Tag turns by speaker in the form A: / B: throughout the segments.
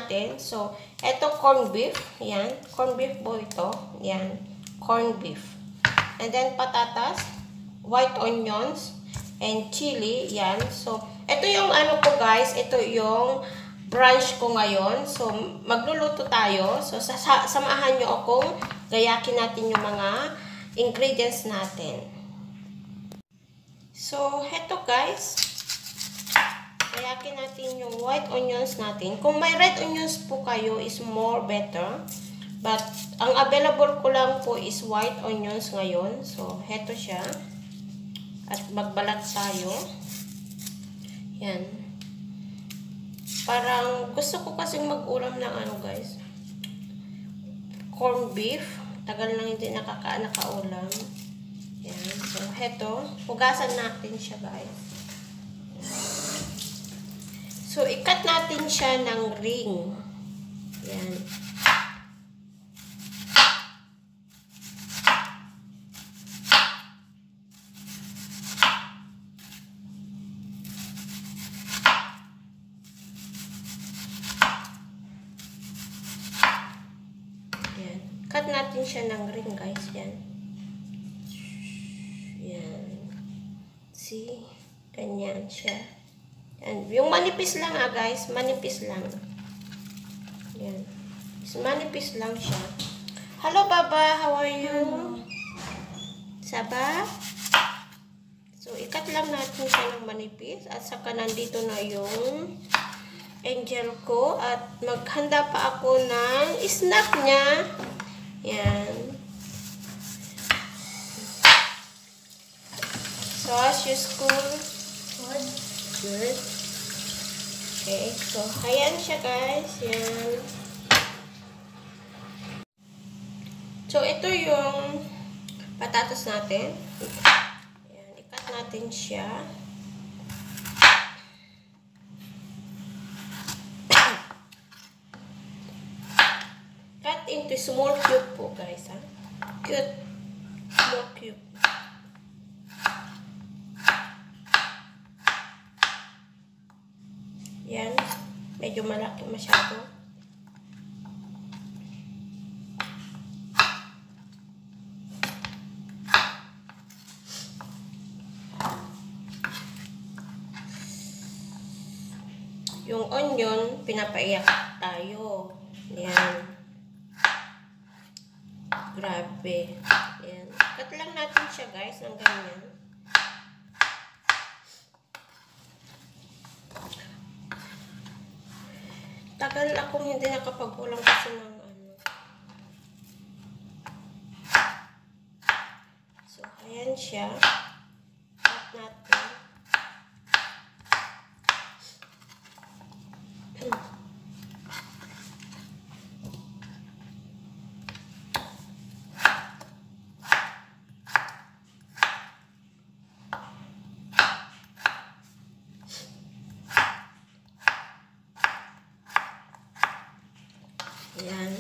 A: natin. So, ito corned beef. Yan. Corned beef po ito. Yan. Corned beef. And then, patatas, white onions, and chili. Yan. So, ito yung ano ko guys. Ito yung brunch ko ngayon. So, magluluto tayo. So, samahan nyo akong gayakin natin yung mga ingredients natin. So, eto guys. Gayakin natin yung white onions natin. Kung may red onions po kayo is more better. But, ang available ko lang po is white onions ngayon. So, eto siya. At magbalat tayo. Yan. Parang gusto ko kasing mag-ulam ng ano guys. Corned beef. Tagal lang hindi nakaulam. Yan. So, eto. Hugasan natin siya guys. So, ikat natin siya ng ring. Yan. Yan. Cut natin siya ng ring guys. Yan. Yan. See? Ganyan siya. And yung manipis lang guys, manipis lang. Yan. Manipis lang siya. Hello Baba, how are you? Saba? So, ikat lang natin siya ng manipis. At saka nandito na yung angel ko. At maghanda pa ako ng snack niya. Yan. So, as usual. Good. Okay, so, ayan siya guys. Yan. So, ito yung patatas natin. Yan, ikat natin siya. Cut into small cube po guys, ha? Cute. Small cube. Yan. Medyo malaki masyado. Yung onion, pinapaiyak tayo. Yan. Grabe. Yan. Cut lang natin siya guys, ng ganyan. Tagal akong hindi nakapag-ulam kasi ng ano. So, ayan siya. Cut natin. Ayan.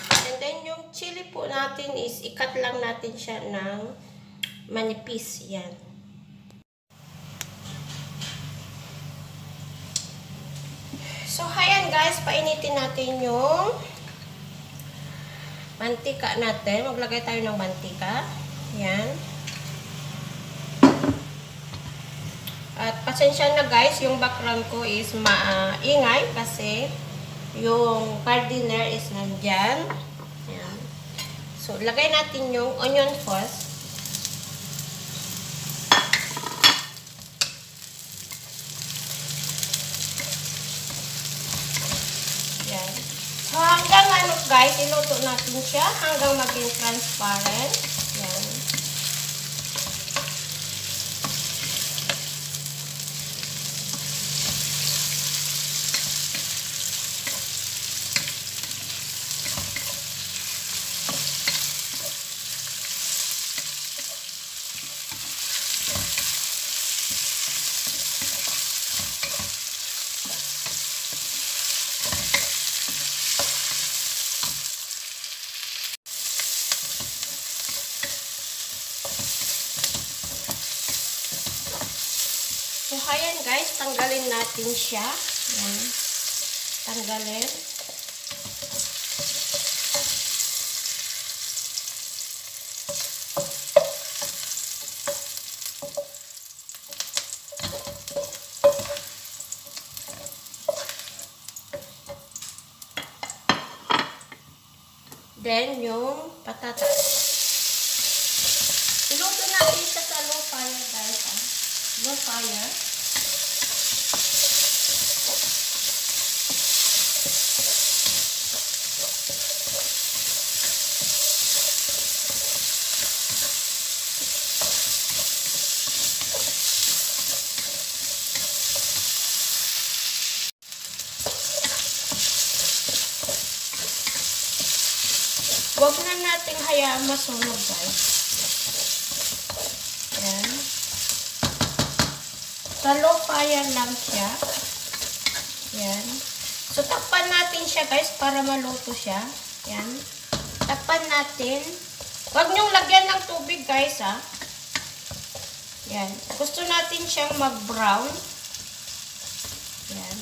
A: And then, yung chili po natin is, ikat lang natin siya ng manipis. Yan. So, ayan guys, painitin natin yung mantika natin. Maglagay tayo ng mantika. Yan. At pasensya na guys, yung background ko is maingay kasi yung gardener is nandyan. Ayan. So, lagay natin yung onion first. Ayan. So, hanggang ano guys, iluto natin siya hanggang maging transparent. Ayan. So, ayan guys, tanggalin natin siya. Yan. Tanggalin. Then, yung patatas. Iluto natin siya sa low fire, guys. Ha? Low fire. Huwag na nating hayaan masunog, guys. Ayan. Sa low fire lang siya. Ayan. So, takpan natin siya, guys, para maluto siya. Ayan. Takpan natin. Huwag niyong lagyan ng tubig, guys, ha. Ayan. Gusto natin siyang mag-brown. Ayan.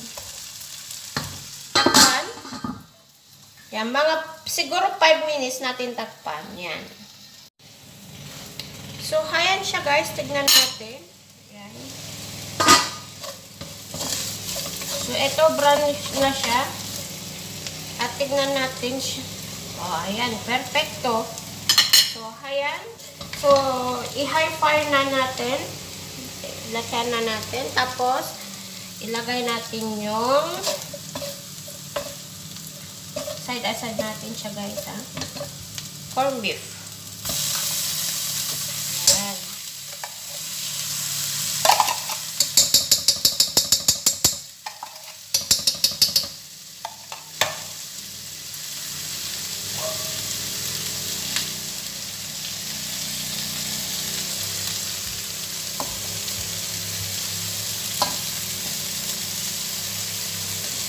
A: Takpan. Yan, siguro 5 minutes natin takpan. Yan. So, ayan siya, guys. Tignan natin. Yan. So, ito, brown na siya. At tignan natin siya. Oh, ayan. Perfecto. So, ayan. So, i-high fire na natin. Lagyan na natin. Tapos, ilagay natin yung side-aside natin siya, guys, ha. Corn beef. Ayan.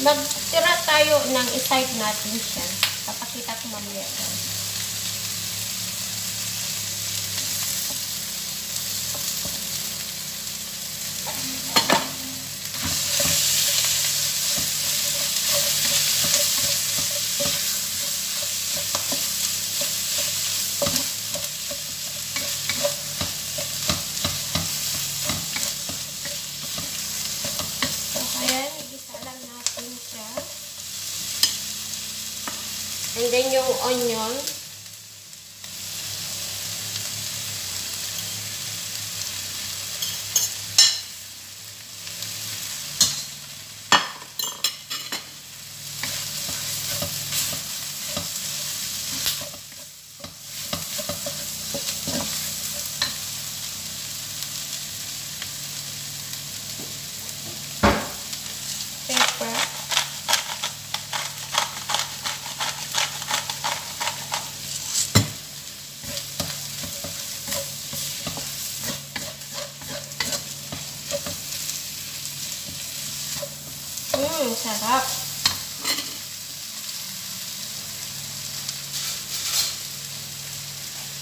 A: Magtira tayo ng iside natin siya. Papakita ko mamaya. And then yung onion. Pepper. Sarap.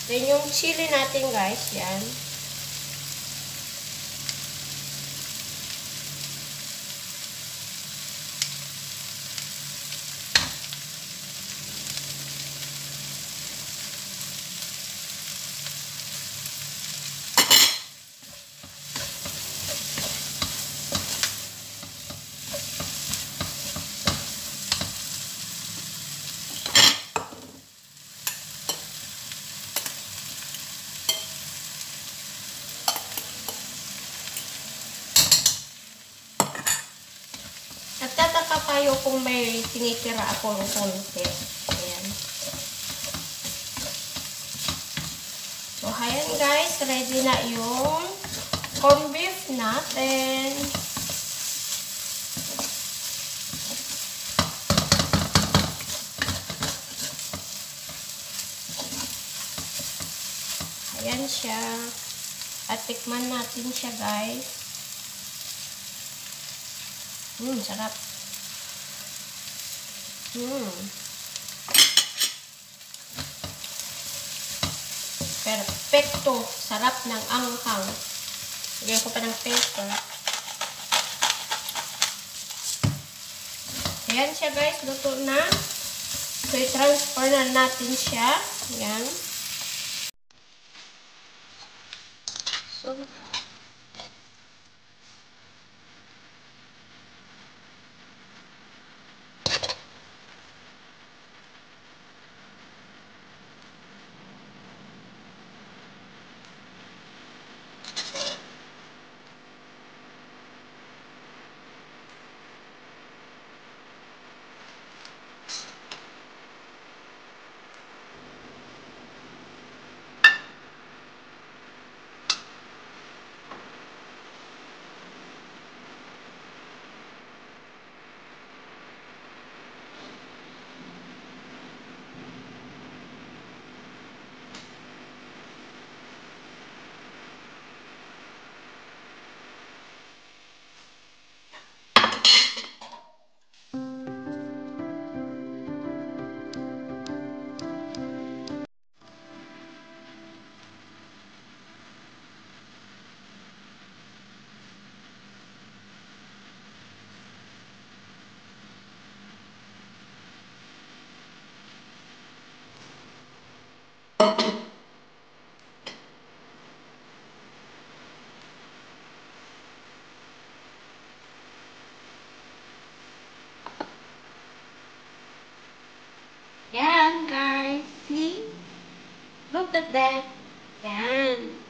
A: Then yung chili natin, guys, yan. Nagtataka kayo kung may tinitira ako ng konti. Ayan. So, ayan, guys. Ready na yung corned beef natin. Ayan siya. At tikman natin siya, guys. Sarap. Perfecto. Sarap ng anghang. Lagyan ko pa ng pepper. Ayan siya guys, luto na. So, i-transfer na natin siya. Ayan. So, yan guys. See? Look at that. Yan.